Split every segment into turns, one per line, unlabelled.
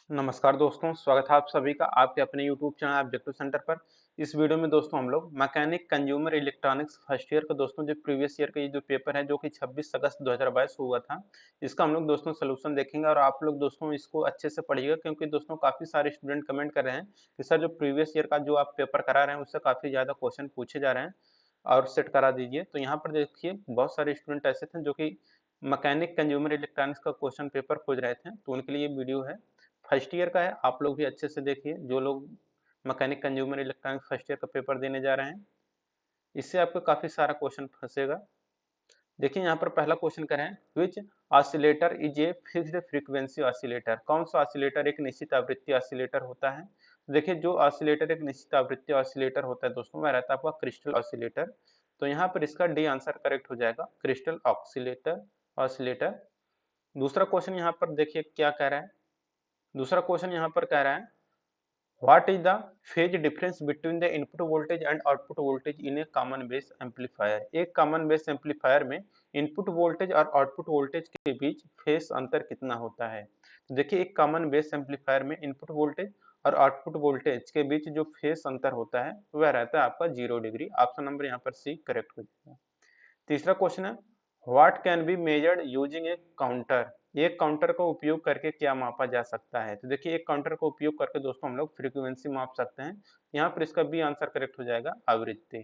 नमस्कार दोस्तों, स्वागत है आप सभी का आपके अपने YouTube चैनल ऑब्जेक्टिव सेंटर पर। इस वीडियो में दोस्तों हम लोग mechanic consumer electronics first year का दोस्तों जो प्रीवियस ईयर का ये जो पेपर है जो कि 26 अगस्त 2022 हुआ था, इसका हम लोग दोस्तों सॉल्यूशन देखेंगे और आप लोग दोस्तों इसको अच्छे से पढ़िएगा क्योंकि दोस्तों काफ़ी सारे स्टूडेंट कमेंट कर रहे हैं कि सर जो प्रीवियस ईयर का जो आप पेपर करा रहे हैं उससे काफ़ी ज़्यादा क्वेश्चन पूछे जा रहे हैं और सेट करा दीजिए। तो यहाँ पर देखिए बहुत सारे स्टूडेंट ऐसे थे जो कि मैकेनिक कंज्यूमर इलेक्ट्रॉनिक्स का क्वेश्चन पेपर खोज रहे थे, तो उनके लिए ये वीडियो है। फर्स्ट ईयर का है, आप लोग भी अच्छे से देखिए जो लोग mechanic consumer electronics first year का पेपर देने जा रहे हैं, इससे आपको काफी सारा क्वेश्चन फंसेगा। देखिए यहाँ पर पहला क्वेश्चन कर रहे हैं which oscillator is a fixed frequency oscillator. कौन सा ऑसिलेटर एक निश्चित आवृत्ति ऑसिलेटर होता है? देखिए जो ऑसिलेटर एक निश्चित आवृत्ति ऑसिलेटर होता है दोस्तों वह रहता है आपका क्रिस्टल ऑसिलेटर। तो यहाँ पर इसका डी आंसर करेक्ट हो जाएगा, क्रिस्टल ऑसिलेटर ऑसिलेटर। दूसरा क्वेश्चन यहाँ पर देखिए क्या कह रहा है। दूसरा क्वेश्चन यहाँ पर कह रहा है what is the phase difference between the input voltage and output voltage in A common base amplifier. एक कॉमन बेस एम्पलीफायर में इनपुट वोल्टेज और आउटपुट वोल्टेज के बीच फेज अंतर कितना होता है? तो देखिए एक कॉमन बेस एम्पलीफायर में इनपुट वोल्टेज और आउटपुट वोल्टेज के बीच जो फेज अंतर होता है वह रहता है आपका 0 डिग्री। ऑप्शन नंबर यहाँ पर सी करेक्ट हो जाएगा। तीसरा क्वेश्चन है what can be measured using A counter. एक काउंटर का उपयोग करके क्या मापा जा सकता है? तो देखिए एक काउंटर का उपयोग करके दोस्तों हम लोग फ्रीक्वेंसी माप सकते हैं। यहाँ पर इसका बी आंसर करेक्ट हो जाएगा, आवृत्ति।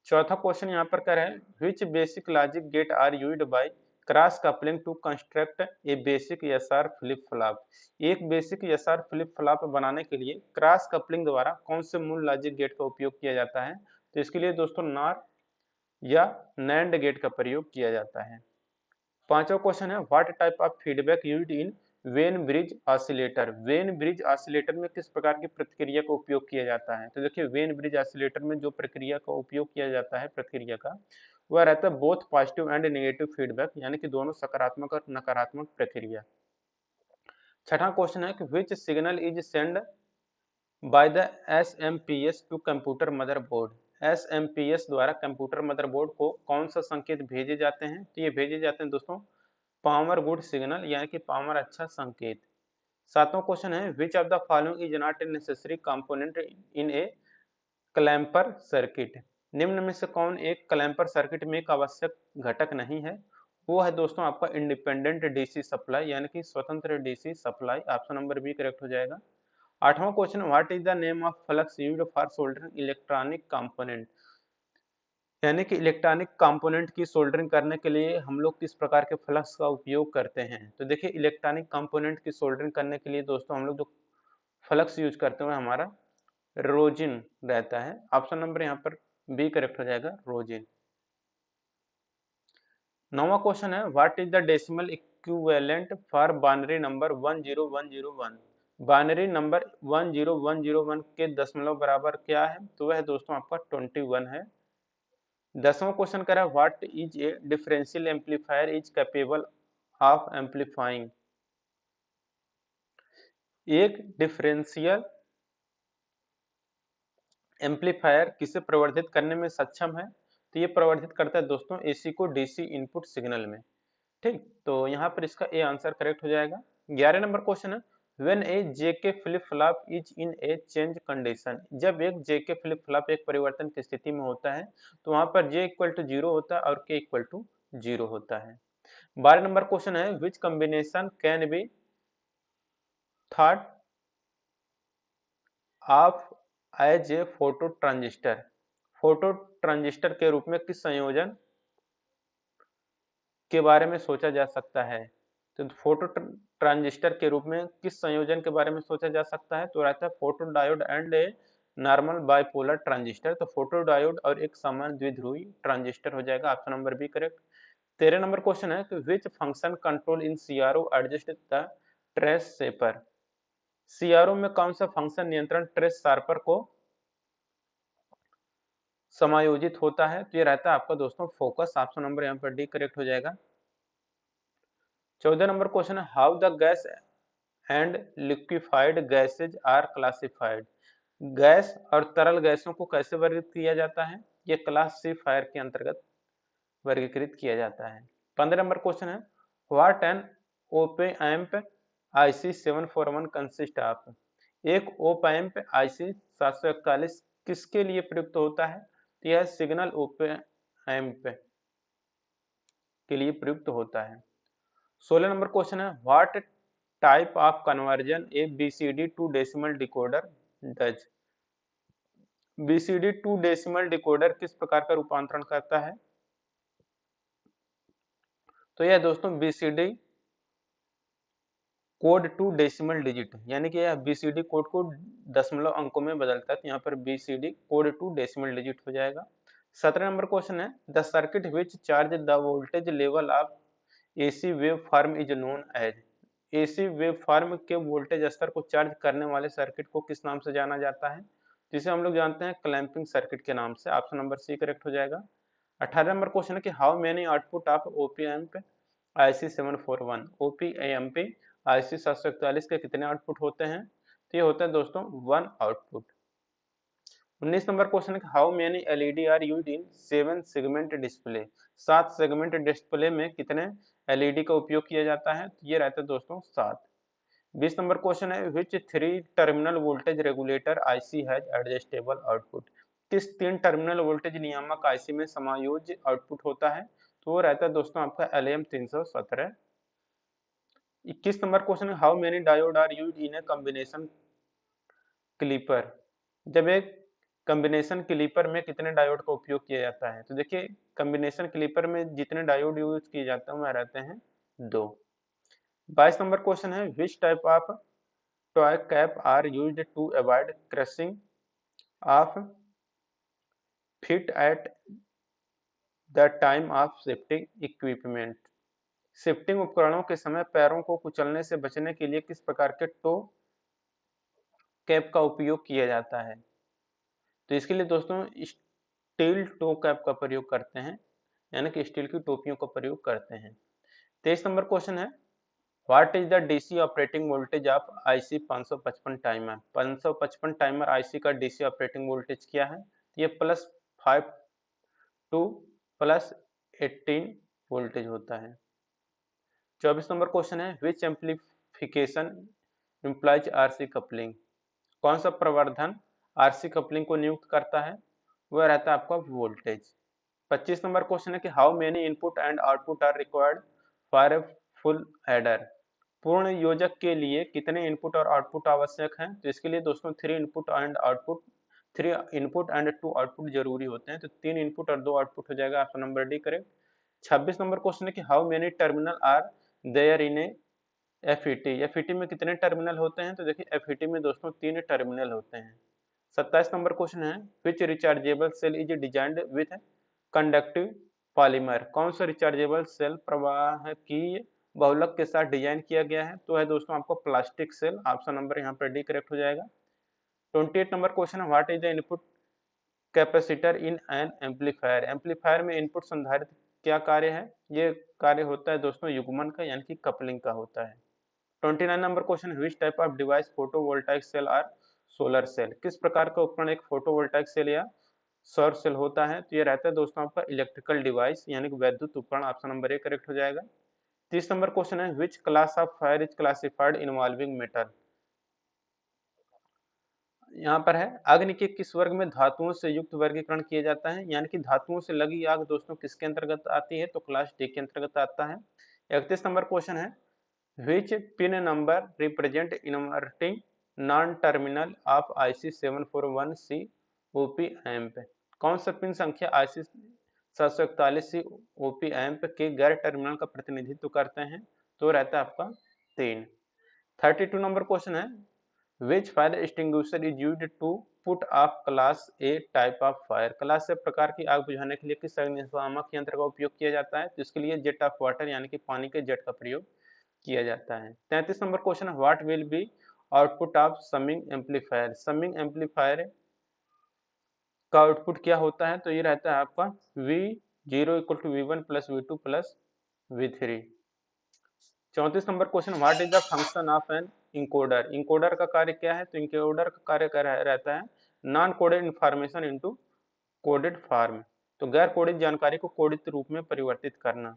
चौथा क्वेश्चन यहाँ पर क्या है which basic logic gate are used by cross coupling to construct a basic SR flip flop. एक बेसिक एसआर फ्लिप फ्लॉप बनाने के लिए क्रॉस कपलिंग द्वारा कौन से मूल लॉजिक गेट का उपयोग किया जाता है? तो इसके लिए दोस्तों नॉर या नैंड गेट का प्रयोग किया जाता है। पांचवा क्वेश्चन है what type of feedback used in Wien bridge oscillator. Wien bridge oscillator में किस प्रकार की प्रतिक्रिया का उपयोग किया जाता है? तो देखिए वेन ब्रिज ऑसिलेटर में जो प्रक्रिया का उपयोग किया जाता है प्रतिक्रिया का वह रहता है both positive and negative feedback, यानी कि दोनों सकारात्मक और नकारात्मक प्रक्रिया। छठा क्वेश्चन है कि which signal is send by the SMPS to computer motherboard. SMPS द्वारा कंप्यूटर मदरबोर्ड को कौन सा संकेत भेजे जाते हैं? तो ये भेजे जाते हैं दोस्तों पावर गुड सिग्नल, यानी कि पावर अच्छा संकेत। सातवां क्वेश्चन है which of the following is not a necessary component in a clamper circuit. निम्न में से कौन एक क्लैंपर सर्किट में एक आवश्यक घटक नहीं है? वो है दोस्तों आपका इंडिपेंडेंट डीसी सप्लाई, यानी कि स्वतंत्र DC supply. Option number B correct हो जाएगा। आठवां question what is the name of flux used for soldering electronic component. यानी कि इलेक्ट्रॉनिक कंपोनेंट की सोल्डरिंग करने के लिए हम लोग किस प्रकार के फ्लक्स का उपयोग करते हैं? तो देखिए इलेक्ट्रॉनिक कंपोनेंट की सोल्डरिंग करने के लिए दोस्तों हम लोग जो फ्लक्स यूज करते हैं हमारा रोजिन रहता है। ऑप्शन नंबर यहाँ पर बी करेक्ट हो जाएगा, रोजिन। नौवां क्वेश्चन है what is the decimal equivalent for binary number 10101। Binary number 10101 के दशमलव बराबर क्या है? तो वह दोस्तों आपका 21 है। 10वां क्वेश्चन कर रहा है what is a differential amplifier is capable of amplifying. एक डिफरेंशियल एम्पलीफायर किसे प्रवर्धित करने में सक्षम है? तो ये प्रवर्धित करता है दोस्तों एसी को डीसी इनपुट सिग्नल में। ठीक, तो यहाँ पर इसका ए आंसर करेक्ट हो जाएगा। 11 नंबर क्वेश्चन है when A JK flip flop is in A change condition. जब एक जेके फ्लिप फ्लॉप एक परिवर्तन की स्थिति में होता है तो वहां पर जे इक्वल टू 0 होता है और के इक्वल टू 0 होता है। 12 नंबर क्वेश्चन है which combination can be thought of as a photo transistor. Photo transistor के रूप में किस संयोजन के बारे में सोचा जा सकता है? तो फोटो ट्रांजिस्टर के रूप में किस संयोजन के बारे में सोचा जा सकता है? तो रहता है photo diode and a normal bipolar transistor. तो फोटो डायोड और एक समान द्विध्रुवी ट्रांजिस्टर हो जाएगा, option number B correct. 13 number question है कि which function control in CRO adjust the trace shaper. CRO में कौन सा फंक्शन नियंत्रण ट्रेस शार्पर को समायोजित होता है? तो ये रहता है आपका दोस्तों फोकस। ऑप्शन नंबर यहाँ पर डी करेक्ट हो जाएगा। 14 नंबर क्वेश्चन है how the gas and liquefied gases are classified. Gas और तरल गैसों को कैसे वर्गीकृत किया जाता है? ये क्लासिफायर के अंतर्गत वर्गीकृत किया जाता है। 15 नंबर क्वेश्चन है what an op amp IC 741 consist of. एक ओप एम्प IC 741 किसके लिए प्रयुक्त होता है? तो यह सिग्नल ओप एम्प के लिए प्रयुक्त होता है। 16 नंबर क्वेश्चन है, what type of conversion a BCD to decimal decoder does. BCD to decimal decoder किस प्रकार का रूपांतरण करता है? तो यह दोस्तों BCD code to decimal digit, यानी कि यह BCD कोड को दशमलव अंकों में बदलता है, तो यहाँ पर BCD code to decimal digit हो जाएगा। 17 नंबर क्वेश्चन है, the circuit which charge the voltage level of AC wave form is known as. AC wave form के वोल्टेज स्तर को चार्ज करने वाले सर्किट को किस नाम से जाना जाता है? जिसे हम लोग जानते हैं क्लैंपिंग सर्किट के नाम से। ऑप्शन नंबर सी करेक्ट हो जाएगा। 18 नंबर क्वेश्चन है कि how many output of OP amp IC 741। OP amp IC 741 के कितने आउटपुट होते हैं? तो ये होता है दोस्तों 1 आउटपुट। 19 नंबर क्वेश्चन है कि how many LED are used in 7 segment display. 7 segment display में कितने LED का उपयोग किया जाता है? तो ये रहता है दोस्तों 7। 20 नंबर क्वेश्चन है, विच 3 terminal voltage regulator IC has adjustable output. किस 3 टर्मिनल वोल्टेज नियामक IC में समायोज्य आउटपुट होता है? तो वो रहता है दोस्तों आपका LM 317। 21 नंबर क्वेश्चन है, how many diode are used in a combination clipper. जब एक कॉम्बिनेशन क्लीपर में कितने डायोड का उपयोग किया जाता है? तो देखिए कॉम्बिनेशन क्लीपर में जितने डायोड यूज किए जाते हैं वह रहते हैं 2। 22 नंबर क्वेश्चन है, which type of toy cap are used to avoid crushing of feet at the time of shifting equipment. Shifting उपकरणों के समय पैरों को कुचलने से बचने के लिए किस प्रकार के टो कैप का उपयोग किया जाता है? तो इसके लिए दोस्तों स्टील टो कैप का प्रयोग करते हैं, यानी कि स्टील की टोपियों का प्रयोग करते हैं। 23 नंबर क्वेश्चन है, what is the DC operating voltage of IC 555 timer. 555 timer IC का DC ऑपरेटिंग वोल्टेज क्या है? ये +5 टू +18 वोल्टेज होता है। 24 नंबर क्वेश्चन है, विच एम्पलीफिकेशन इम्प्लाइज RC कपलिंग। कौन सा प्रवर्धन RC कपलिंग को नियुक्त करता है? वह रहता है आपका वोल्टेज। 25 नंबर क्वेश्चन है कि how many input and output are required for a full adder. पूर्ण योजक के लिए कितने इनपुट और आउटपुट आवश्यक हैं? तो इसके लिए दोस्तों 3 इनपुट एंड 2 आउटपुट जरूरी होते हैं, तो 3 इनपुट और 2 आउटपुट हो जाएगा। Option number D correct. 26 number question है कि how many terminal are there in a FET। FET में कितने टर्मिनल होते हैं? तो देखिए FET में दोस्तों 3 टर्मिनल होते हैं। 27 नंबर क्वेश्चन है, which rechargeable cell is designed with conductive polymer. कौन सा रिचार्जेबल सेल प्रवाहकीय बहुलक के साथ डिजाइन किया गया है? तो है दोस्तों आपको प्लास्टिक सेल। ऑप्शन नंबर यहाँ पर डी करेक्ट हो जाएगा। 28 नंबर क्वेश्चन है, what is the input capacitor in an amplifier. Amplifier में इनपुट संधारित्र क्या कार्य है? ये कार्य होता है दोस्तों युग्मन का, यानी कि कपलिंग का होता है। 29 number question, which type of device photovoltaic cell or solar cell. किस प्रकार का उपकरण एक फोटोवोल्टाइक सेल या सौर सेल होता है? तो ये रहता है दोस्तों आपका इलेक्ट्रिकल डिवाइस, यानी कि वैद्युत उपकरण। ऑप्शन नंबर ए करेक्ट हो जाएगा। 30 नंबर क्वेश्चन है, which class of fire is classified involving metal. यहाँ पर है, अग्नि के किस वर्ग में धातुओं से युक्त वर्गीकरण किया जाता है? यानी कि धातुओं से लगी आग दोस्तों किसके अंतर्गत आती है? तो क्लास डी के अंतर्गत आता है। 31 नंबर क्वेश्चन है, which pin number represent inverting non-terminal of IC 741C OP amp। कौन सा पिन संख्या IC 741C OP amp के गैर टर्मिनल का प्रतिनिधित्व करते हैं? तो रहता है आपका 3। 32 नंबर क्वेश्चन है, which fire extinguisher is used to put off class A type of fire। Class ए प्रकार की आग बुझाने के लिए किस अग्निशामक यंत्र का उपयोग किया जाता है? तो इसके लिए जेट ऑफ वाटर, यानी कि पानी के जेट का प्रयोग किया जाता है। 33 नंबर क्वेश्चन है, what will be output of summing amplifier. Summing amplifier का आउटपुट क्या होता है? तो ये रहता है आपका V0 = V1 + V2 + V3। 34 number question, what is the function of an encoder. Encoder का कार्य क्या है? तो इंकोडर का कार्य रहता है non coded information into coded form. तो गैर कोडित जानकारी को कोडित रूप में परिवर्तित करना।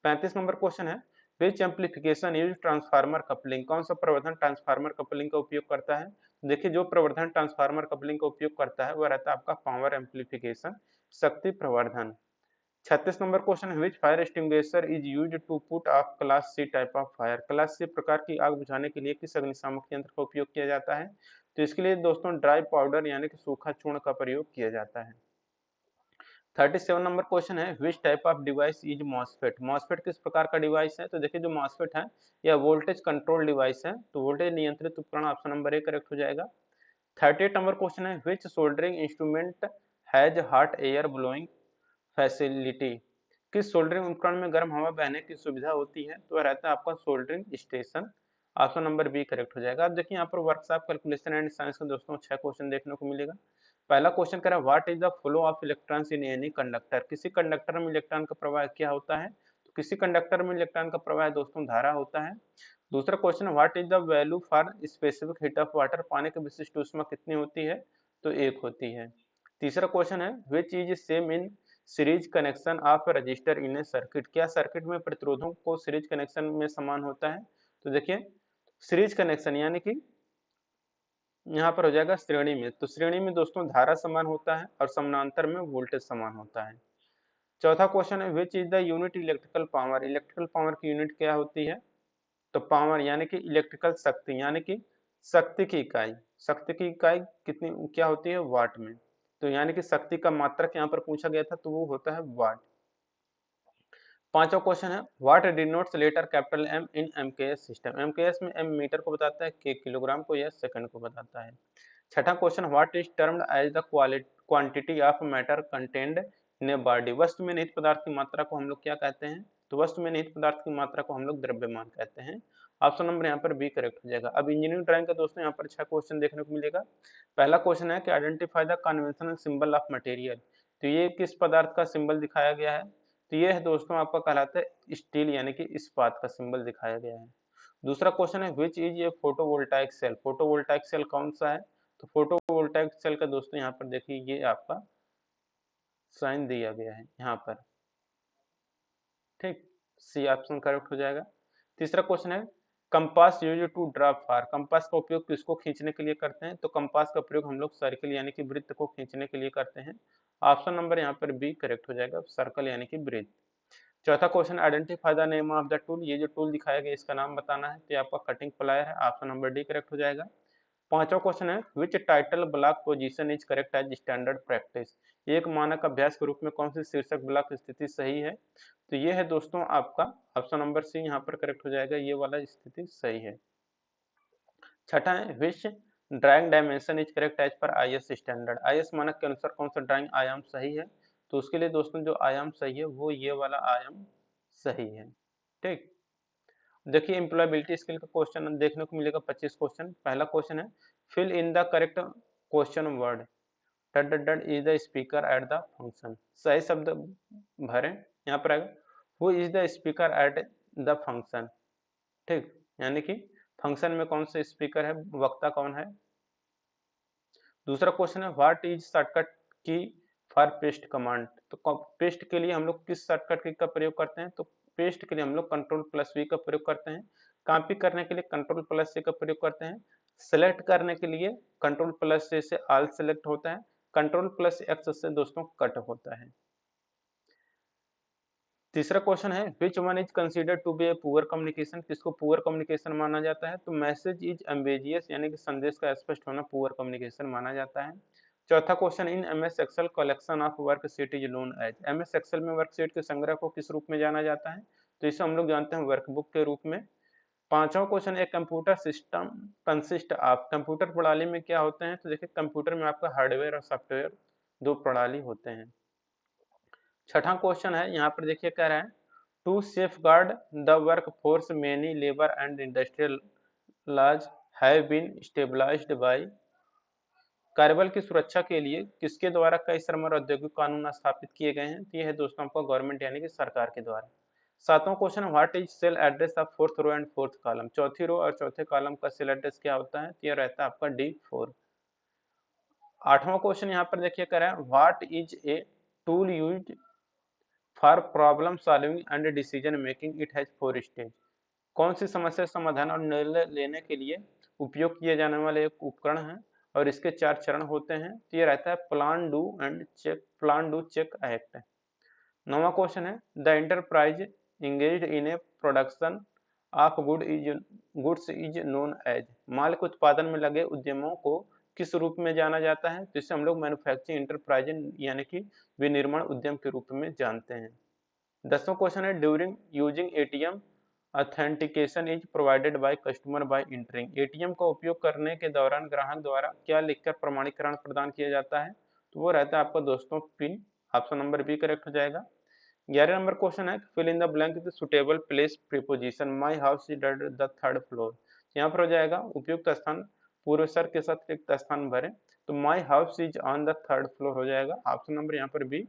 35 नंबर क्वेश्चन है, विच एम्पलीफिकेशन यूज ट्रांसफार्मर कपलिंग, कौन सा प्रवर्धन ट्रांसफार्मर कपलिंग का उपयोग करता है? देखिए जो प्रवर्धन ट्रांसफार्मर कपलिंग का उपयोग करता है वह रहता है आपका पावर एम्पलीफिकेशन, शक्ति प्रवर्धन। 36 नंबर क्वेश्चन है, which fire extinguisher is used to put off class C type of fire, class C प्रकार की आग बुझाने के लिए किस अग्निशामक यंत्र का उपयोग किया जाता है? तो इसके लिए दोस्तों ड्राई पाउडर यानी कि सूखा चूर्ण का प्रयोग किया जाता है। 37 नंबर क्वेश्चन है, which type of device is MOSFET, MOSFET किस प्रकार का डिवाइस है? तो देखिए जो मॉसफेट है यह वोल्टेज कंट्रोल डिवाइस है, तो वोल्टेज नियंत्रित उपकरण ऑप्शन नंबर ए करेक्ट हो जाएगा। 38 नंबर क्वेश्चन है, which soldering instrument has hot air blowing facility, किस सोल्डरिंग उपकरण में गर्म हवा बहने की सुविधा होती है? तो रहता है आपका soldering station, option number B correct हो जाएगा। अब देखिए यहाँ पर वर्कशॉप कैलकुलेशन एंड साइंस का दोस्तों 6 क्वेश्चन देखने को मिलेगा। पहला क्वेश्चन कह रहा है, what is the flow of electrons in any conductor, किसी कंडक्टर में इलेक्ट्रॉन का प्रवाह क्या होता है? तो किसी कंडक्टर में इलेक्ट्रॉन का प्रवाह दोस्तों धारा होता है। दूसरा question, what is the value for specific heat of water, पानी की विशिष्ट ऊष्मा कितनी होती है? तो 1 होती है। तीसरा क्वेश्चन है, which is same in series connection of register in A circuit, क्या सर्किट में प्रतिरोधों को सीरीज कनेक्शन में समान होता है? तो देखिए सीरीज कनेक्शन यानी कि यहाँ पर हो जाएगा श्रेणी में, तो श्रेणी में दोस्तों धारा समान होता है और समानांतर में वोल्टेज समान होता है। चौथा क्वेश्चन है, which is the unit electrical power, electrical power की यूनिट क्या होती है? तो पावर यानी कि इलेक्ट्रिकल शक्ति यानी कि शक्ति की इकाई, शक्ति की इकाई कितनी क्या होती है? वाट में। तो यानी कि शक्ति का मात्रक यहाँ पर पूछा गया था तो वो होता है वाट। पांचवा क्वेश्चन है, what denotes letter capital M in MKS system, MKS में एम मीटर को बताता है, के किलोग्राम को या सेकंड को बताता है। छठा question, what is termed as the quantity of matter contained in a body, वस्तु में निहित पदार्थ की मात्रा को हम लोग क्या कहते हैं? तो वस्तु में निहित पदार्थ की मात्रा को हम लोग द्रव्यमान कहते हैं। ऑप्शन नंबर यहाँ पर बी करेक्ट हो जाएगा। अब इंजीनियरिंग ड्राइंग का दोस्तों यहाँ पर 6 क्वेश्चन देखने को मिलेगा। पहला क्वेश्चन है कि identify the conventional symbol of material, तो ये किस पदार्थ का सिंबल दिखाया गया है? तो ये है दोस्तों आपका कहलाता है स्टील यानी कि इस्पात का सिंबल दिखाया गया है। दूसरा क्वेश्चन है, which is a photovoltaic cell, photovoltaic cell कौन सा है? तो फोटोवोल्टाइक सेल का दोस्तों यहाँ पर देखिए ये आपका साइन दिया गया है यहाँ पर, ठीक, सी ऑप्शन करेक्ट हो जाएगा। तीसरा क्वेश्चन है, compass use to draw far, compass का उपयोग किसको खींचने के लिए करते हैं? तो कंपास का प्रयोग हम लोग सर्कल यानी कि वृत्त को खींचने के लिए करते हैं। ऑप्शन नंबर यहाँ पर बी करेक्ट हो जाएगा, सर्कल यानी कि वृत्त। चौथा question, identify the name of the tool, ये जो टूल दिखाया गया इसका नाम बताना है, तो ये आपका कटिंग प्लायर है, ऑप्शन नंबर डी करेक्ट हो जाएगा। पांचवा क्वेश्चन है, which title block position is correct as standard practice, एक मानक अभ्यास के रूप में कौन सी शीर्षक ब्लॉक स्थिति सही है? तो ये है दोस्तों आपका ऑप्शन नंबर सी यहाँ पर करेक्ट हो जाएगा, ये वाला स्थिति सही है। छठा है, which drawing dimension is correct as per IS standard, IS मानक के अनुसार कौन सा ड्राइंग आयाम सही है? तो उसके लिए दोस्तों जो आयाम सही है वो ये वाला आयाम सही है, ठीक। देखिए एम्प्लॉयबिलिटी स्किल का क्वेश्चन देखने को मिलेगा 25 क्वेश्चन। पहला क्वेश्चन है, fill in the correct question word, dot dot dot is the speaker at the function, सही शब्द भरें। यहाँ पर आएगा, who is the speaker at the function, ठीक, यानी कि फंक्शन में कौन सा स्पीकर है, वक्ता कौन है। दूसरा क्वेश्चन है, व्हाट इज शॉर्टकट की फॉर पेस्ट कमांड, तो पेस्ट के लिए हम लोग किस शॉर्टकट की का प्रयोग करते हैं? तो पेस्ट के लिए हम लोग कंट्रोल प्लस वी का प्रयोग करते हैं। कॉपी करने के लिए कंट्रोल प्लस सी का प्रयोग करते हैं। सेलेक्ट करने के लिए कंट्रोल प्लस सी से ऑल सेलेक्ट होता है। कंट्रोल प्लस एक्स से दोस्तों कट होता है। तीसरा क्वेश्चन है, which one is considered to be a poor communication, किसको पुअर कम्युनिकेशन माना जाता है? तो मैसेज इज एम्बेजियस यानी कि संदेश का स्पष्ट होना पुअर कम्युनिकेशन माना जाता है। चौथा question, in MS Excel collection of worksheet is known as, MS Excel में वर्कशीट के संग्रह को किस रूप में जाना जाता है? तो इसे हम लोग जानते हैं वर्कबुक के रूप में। पांचवा क्वेश्चन, एक computer system consist of, computer प्रणाली में क्या होते हैं? तो देखिए कंप्यूटर में आपका हार्डवेयर और सॉफ्टवेयर दो प्रणाली होते हैं। छठा क्वेश्चन है, यहाँ पर देखिए कह रहा है, to safeguard the work force many labour and industrial laws have been stabilised by, कार्यबल की सुरक्षा के लिए किसके द्वारा कई श्रम और औद्योगिक कानून स्थापित किए गए हैं? तो ये है दोस्तों आपका गवर्नमेंट यानी कि सरकार के द्वारा। सातवां question, what is cell address of fourth row and fourth column, चौथी रो और चौथे कॉलम का सेल एड्रेस क्या होता है? तो ये रहता है आपका D4। आठवां क्वेश्चन यहाँ पर देखिए कह रहा है, what is a tool use for problem solving and decision making, it has 4 stage, कौन सी समस्या समाधान और निर्णय लेने के लिए उपयोग किए जाने वाले एक उपकरण है और इसके 4 चरण होते हैं। तो ये रहता है plan do and check, plan do check act. 9वां क्वेश्चन है the enterprise engaged in a production of goods is known as. माल के उत्पादन में लगे उद्यमों को किस रूप में जाना जाता है, जिसे हम लोग मैन्युफैक्चरिंग एंटरप्राइज यानी कि विनिर्माण उद्यम के रूप में जानते हैं। 10वां क्वेश्चन है during using ATM authentication is provided by customer by entering. ATM का उपयोग करने के दौरान ग्राहक द्वारा क्या लिखकर प्रमाणीकरण प्रदान किया जाता है, तो वो रहता है आपका दोस्तों PIN. Option number B correct हो जाएगा। 11 नंबर क्वेश्चन है fill in the blank with suitable place preposition my house is at the 3rd floor. यहाँ पर हो जाएगा उपयुक्त स्थान पूर्व सर के साथ रिक्त स्थान भरें, तो my house is on the 3rd floor हो जाएगा। ऑप्शन नंबर यहाँ पर बी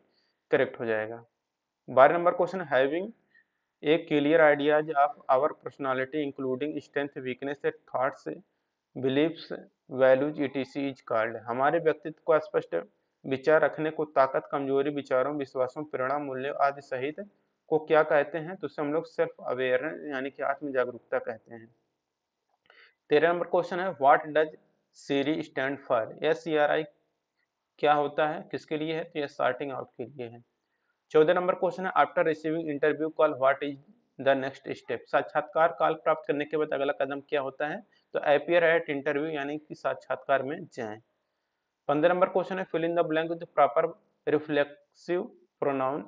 करेक्ट हो जाएगा। 12 number question having a clear ideas of our personality including strength weakness thoughts beliefs values etc is called. हमारे व्यक्तित्व को स्पष्ट विचार रखने को ताकत, कमजोरी, विचारों, विश्वासों, प्रेरणा, मूल्यों आदि सहित को क्या कहते हैं, तो उसे हम लोग सेल्फ अवेयरनेस यानी कि आत्म जागरूकता कहते हैं। 13 नंबर क्वेश्चन है what does Siri stand for. SCRI क्या होता है, किसके लिए है, तो यह स्टार्टिंग आउट के लिए है। 14 नंबर क्वेश्चन है after receiving interview call what is the next step. साक्षात्कार कॉल प्राप्त करने के बाद अगला कदम क्या होता है, तो अपीयर एट इंटरव्यू यानी कि साक्षात्कार में जाएं। 15 नंबर क्वेश्चन है fill in the blank with proper reflexive pronoun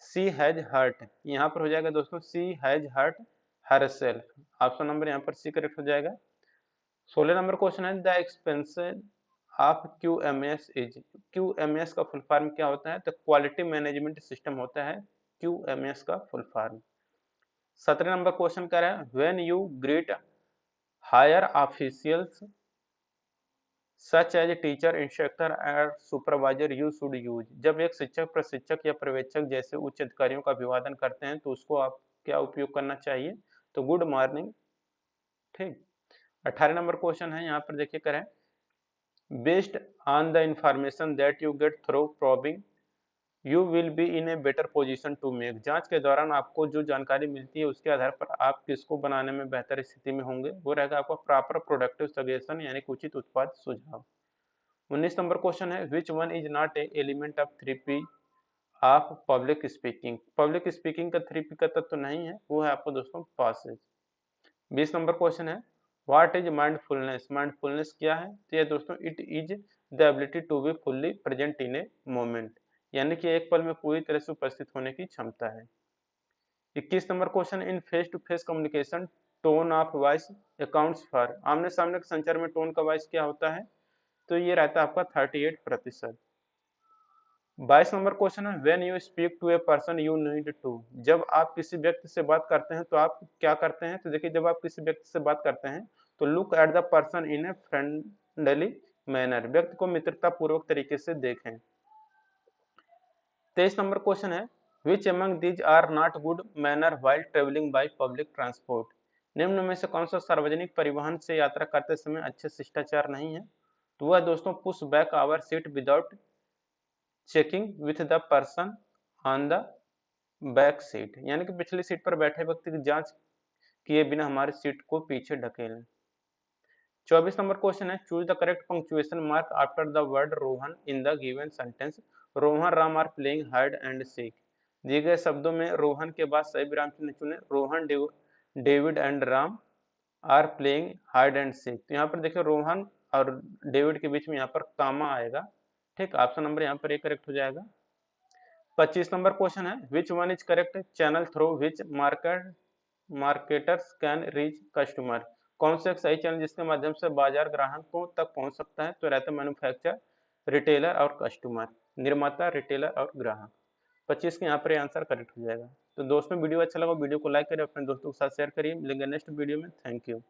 she has hurt. यहाँ पर हो जाएगा दोस्तों she has hurt herself. Option number यहाँ पर सी करेक्ट हो जाएगा। 16 नंबर क्वेश्चन है the expansion of QMS is. QMS का फुल फॉर्म क्या होता है, तो क्वालिटी मैनेजमेंट सिस्टम होता है QMS का फुल फॉर्म। 17 नंबर क्वेश्चन कह रहा है when you greet higher officials such as teacher, instructor और सुपरवाइजर यू शुड यूज। जब एक शिक्षक, प्रशिक्षक या पर्यवेक्षक जैसे उच्च अधिकारियों का अभिवादन करते हैं तो उसको आप क्या उपयोग करना चाहिए, तो गुड मॉर्निंग। ठीक। 18 नंबर क्वेश्चन है यहाँ पर देखिए करें based on the information that you get through probing you will be in a better position to make. जांच के दौरान आपको जो जानकारी मिलती है उसके आधार पर आप किसको बनाने में बेहतर स्थिति में होंगे, वो रहेगा आपका प्रॉपर प्रोडक्टिव सजेशन यानी उचित उत्पाद सुझाव। 19 नंबर क्वेश्चन है which one is not A element of 3P of public speaking. Public speaking का 3P का तत्व नहीं है, वो है आपको दोस्तों पासेज। 20 नंबर क्वेश्चन है व्हाट इज माइंडफुलनेस। माइंडफुलनेस क्या है, तो ये दोस्तों it is the ability to be fully present in a moment, यानी कि एक पल में पूरी तरह से उपस्थित होने की क्षमता है। 21 number question in face to face communication tone of voice accounts for. आमने सामने के संचार में टोन का वॉइस क्या होता है, तो ये रहता है आपका 38%। 22 नंबर क्वेश्चन है when you speak to a person you need to. जब आप किसी व्यक्ति से बात करते हैं तो आप क्या करते हैं, तो देखिए जब आप किसी व्यक्ति से बात करते हैं तो look at the person in a friendly manner. व्यक्ति को मित्रता पूर्वक तरीके से देखें। 23 नंबर क्वेश्चन है which among these are not good manner while travelling by public transport. निम्न में से कौन सा सार्वजनिक परिवहन से यात्रा करते समय अच्छे शिष्टाचार नहीं है, तो वह दोस्तों push back our seat without checking with the person on the back seat, यानी कि पिछली सीट पर बैठे व्यक्ति की जांच किए बिना हमारी सीट को पीछे ढकेलें। 24 नंबर क्वेश्चन है choose the correct punctuation mark after the word Rohan in the given sentence. Rohan Ram are playing hide and seek. दिए गए शब्दों में रोहन के बाद सही विराम चिन्ह चुने। Rohan, David and Ram are playing hide and seek. तो यहाँ पर देखिए रोहन और डेविड के बीच में यहाँ पर कामा आएगा। ठीक, ऑप्शन नंबर यहाँ पर ए करेक्ट हो जाएगा। 25 नंबर क्वेश्चन है which one is correct channel through which marketers can reach customer. कौन सा एक सही चैनल जिसके माध्यम से बाजार ग्राहकों तक पहुंच सकता है, तो रहता है मैन्युफैक्चर, रिटेलर और कस्टमर, निर्माता, रिटेलर और ग्राहक। 25 के यहाँ पर आंसर करेक्ट हो जाएगा। तो दोस्तों वीडियो अच्छा लगा वीडियो को लाइक करें, अपने दोस्तों के साथ शेयर करिए। मिलेंगे नेक्स्ट वीडियो में। Thank you.